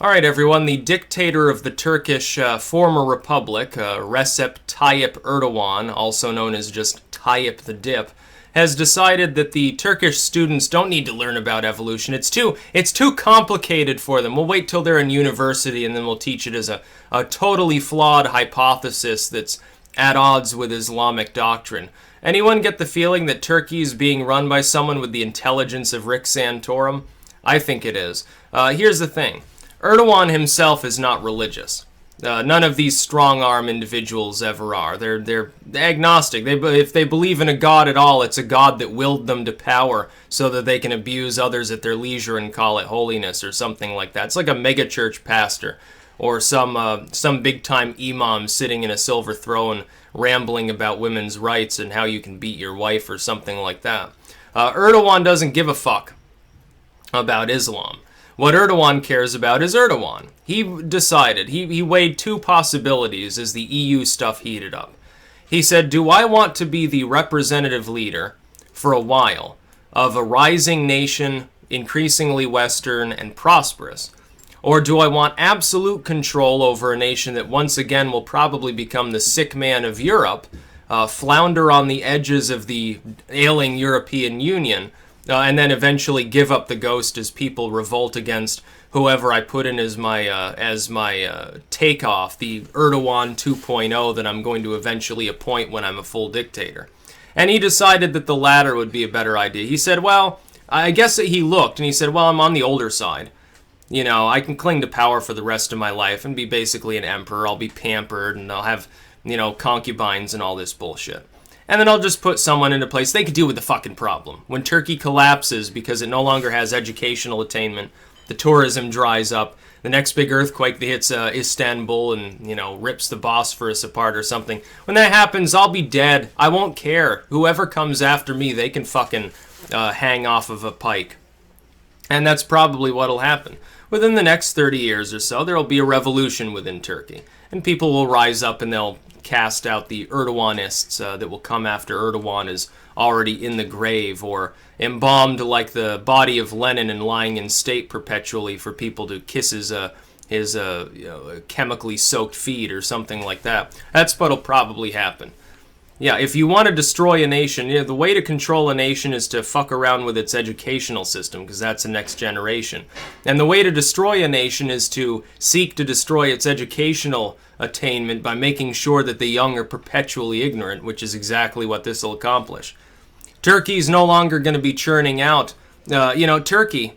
All right, everyone. The dictator of the Turkish former republic, Recep Tayyip Erdogan, also known as just Tayyip the Dip, has decided that the Turkish students don't need to learn about evolution. It's too complicated for them. We'll wait till they're in university and then we'll teach it as a totally flawed hypothesis that's at odds with Islamic doctrine. Anyone get the feeling that Turkey is being run by someone with the intelligence of Rick Santorum? I think it is. Here's the thing. Erdogan himself is not religious. None of these strong-arm individuals ever are. They're agnostic. If they believe in a god at all, it's a god that willed them to power so that they can abuse others at their leisure and call it holiness or something like that. It's like a megachurch pastor or some big-time imam sitting in a silver throne rambling about women's rights and how you can beat your wife or something like that. Erdogan doesn't give a fuck about Islam. What Erdogan cares about is Erdogan. He decided, he weighed two possibilities as the EU stuff heated up. He said, do I want to be the representative leader, for a while, of a rising nation, increasingly Western and prosperous? Or do I want absolute control over a nation that once again will probably become the sick man of Europe, flounder on the edges of the ailing European Union, and then eventually give up the ghost as people revolt against whoever I put in as my takeoff, the Erdogan 2.0 that I'm going to eventually appoint when I'm a full dictator. And he decided that the latter would be a better idea. He said, well, I guess that he looked and he said, well, I'm on the older side. You know, I can cling to power for the rest of my life and be basically an emperor. I'll be pampered and I'll have, concubines and all this bullshit. And then I'll just put someone into place. They could deal with the fucking problem. When Turkey collapses because it no longer has educational attainment, the tourism dries up, the next big earthquake that hits Istanbul and, rips the Bosphorus apart or something. When that happens, I'll be dead. I won't care. Whoever comes after me, they can fucking hang off of a pike. And that's probably what'll happen. Within the next 30 years or so, there'll be a revolution within Turkey. And people will rise up and they'll cast out the Erdoganists that will come after Erdogan is already in the grave or embalmed like the body of Lenin and lying in state perpetually for people to kiss his chemically soaked feet or something like that. That's what'll probably happen. Yeah, if you want to destroy a nation, the way to control a nation is to fuck around with its educational system, because that's the next generation. And the way to destroy a nation is to seek to destroy its educational attainment by making sure that the young are perpetually ignorant, which is exactly what this will accomplish. Turkey's no longer going to be churning out, Turkey,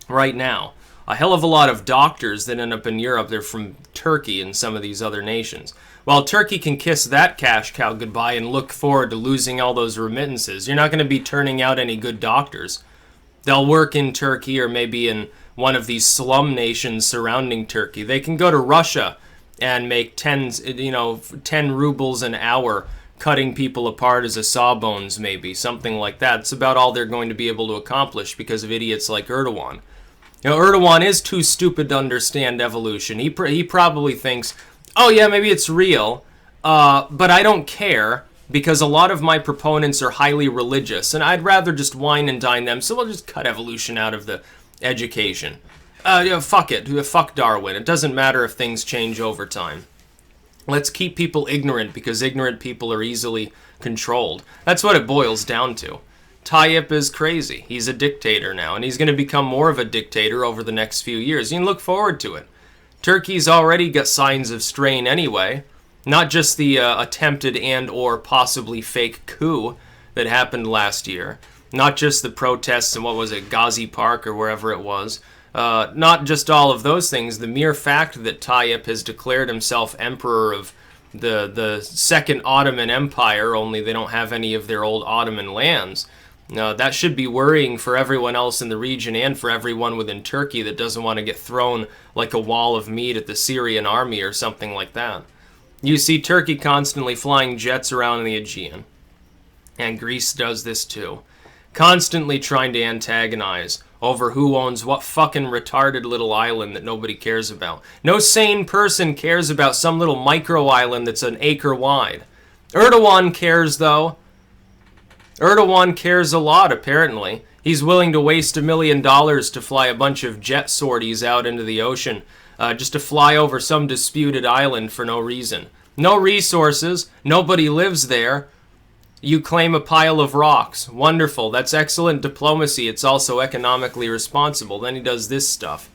right now, a hell of a lot of doctors that end up in Europe, they're from Turkey and some of these other nations. While Turkey can kiss that cash cow goodbye and look forward to losing all those remittances, you're not going to be turning out any good doctors. They'll work in Turkey or maybe in one of these slum nations surrounding Turkey. They can go to Russia and make 10 rubles an hour cutting people apart as a sawbones, maybe, something like that. It's about all they're going to be able to accomplish because of idiots like Erdogan. Erdogan is too stupid to understand evolution. He probably thinks, oh yeah, maybe it's real, but I don't care because a lot of my proponents are highly religious, and I'd rather just wine and dine them, so we'll just cut evolution out of the education. Fuck it. Fuck Darwin. It doesn't matter if things change over time. Let's keep people ignorant because ignorant people are easily controlled. That's what it boils down to. Tayyip is crazy. He's a dictator now, and he's going to become more of a dictator over the next few years. You can look forward to it. Turkey's already got signs of strain anyway. Not just the attempted and or possibly fake coup that happened last year. Not just the protests in, Ghazi Park or wherever it was. Not just all of those things. The mere fact that Tayyip has declared himself emperor of the Second Ottoman Empire, only they don't have any of their old Ottoman lands. That should be worrying for everyone else in the region and for everyone within Turkey that doesn't want to get thrown like a wall of meat at the Syrian army or something like that. You see Turkey constantly flying jets around the Aegean. And Greece does this too. Constantly trying to antagonize over who owns what fucking retarded little island that nobody cares about. No sane person cares about some little micro island that's an acre wide. Erdogan cares, though. Erdogan cares a lot, apparently. He's willing to waste $1 million to fly a bunch of jet sorties out into the ocean, just to fly over some disputed island for no reason. No resources, nobody lives there. You claim a pile of rocks. Wonderful, that's excellent diplomacy. It's also economically responsible. Then he does this stuff.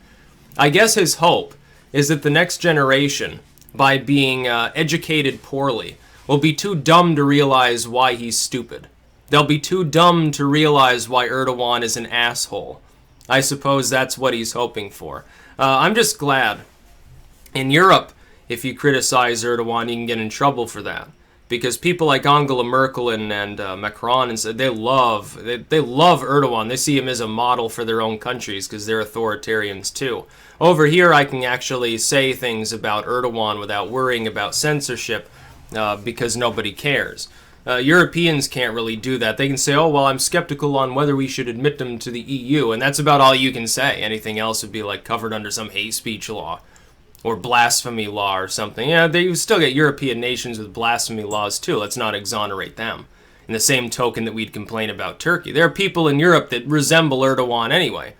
I guess his hope is that the next generation, by being educated poorly, will be too dumb to realize why he's stupid. They'll be too dumb to realize why Erdogan is an asshole. I suppose that's what he's hoping for. I'm just glad. In Europe, if you criticize Erdogan, you can get in trouble for that. Because people like Angela Merkel and Macron, and they love Erdogan. They see him as a model for their own countries because they're authoritarians too. Over here, I can actually say things about Erdogan without worrying about censorship because nobody cares. Europeans can't really do that. They can say, oh, well, I'm skeptical on whether we should admit them to the EU, and that's about all you can say. Anything else would be like covered under some hate speech law or blasphemy law or something. Yeah, they still get European nations with blasphemy laws too. Let's not exonerate them. In the same token that we'd complain about Turkey. There are people in Europe that resemble Erdogan anyway.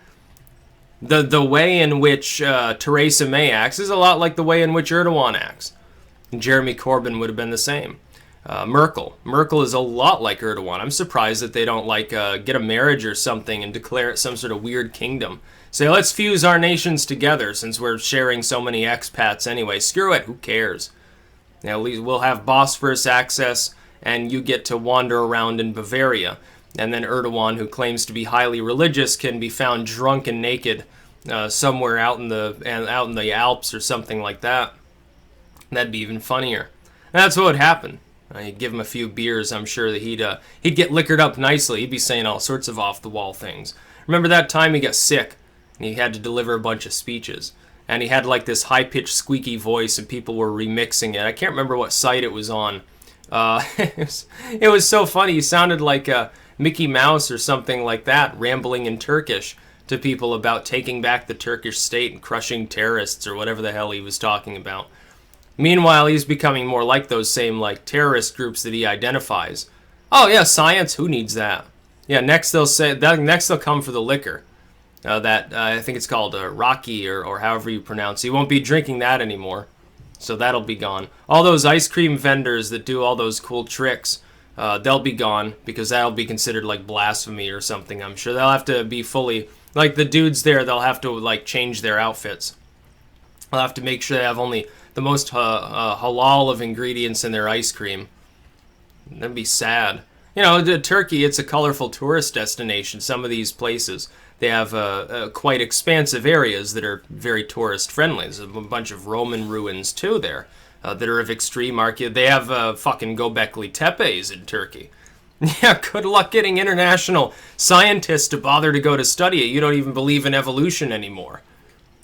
The way in which Theresa May acts is a lot like the way in which Erdogan acts. And Jeremy Corbyn would have been the same. Merkel is a lot like Erdogan. I'm surprised that they don't get a marriage or something and declare it some sort of weird kingdom. Say, let's fuse our nations together since we're sharing so many expats anyway. Screw it, who cares? Now, at least we'll have Bosphorus access and you get to wander around in Bavaria. And then Erdogan, who claims to be highly religious, can be found drunk and naked somewhere out in the Alps or something like that. That'd be even funnier. And that's what would happen. You'd give him a few beers, I'm sure that he'd get liquored up nicely. He'd be saying all sorts of off-the-wall things. Remember that time he got sick and he had to deliver a bunch of speeches? And he had like this high-pitched squeaky voice and people were remixing it. I can't remember what site it was on. It was so funny. He sounded like Mickey Mouse or something like that, rambling in Turkish to people about taking back the Turkish state and crushing terrorists or whatever the hell he was talking about. Meanwhile, he's becoming more like those same terrorist groups that he identifies. Oh yeah, science. Who needs that? Yeah, next they'll come for the liquor. I think it's called Rocky or however you pronounce it. You won't be drinking that anymore, so that'll be gone. All those ice cream vendors that do all those cool tricks, they'll be gone because that'll be considered like blasphemy or something. I'm sure they'll have to be fully like the dudes there. They'll have to change their outfits. They'll have to make sure they have only the most halal of ingredients in their ice cream. That'd be sad. Turkey, it's a colorful tourist destination. Some of these places, they have quite expansive areas that are very tourist friendly. There's a bunch of Roman ruins too there that are of extreme archaeology. They have fucking Göbekli Tepe's in Turkey. Yeah, good luck getting international scientists to bother to go to study it. You don't even believe in evolution anymore.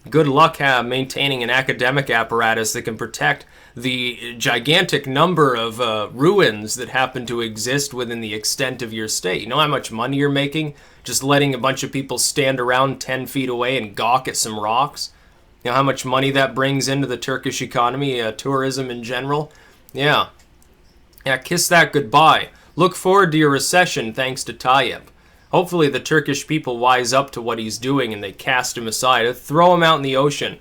Good luck maintaining an academic apparatus that can protect the gigantic number of ruins that happen to exist within the extent of your state. You know how much money you're making just letting a bunch of people stand around 10 feet away and gawk at some rocks? You know how much money that brings into the Turkish economy, tourism in general? Yeah, kiss that goodbye. Look forward to your recession thanks to Tayyip. Hopefully the Turkish people wise up to what he's doing and they cast him aside. Throw him out in the ocean.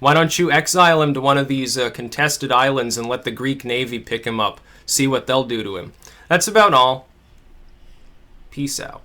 Why don't you exile him to one of these contested islands and let the Greek Navy pick him up? See what they'll do to him. That's about all. Peace out.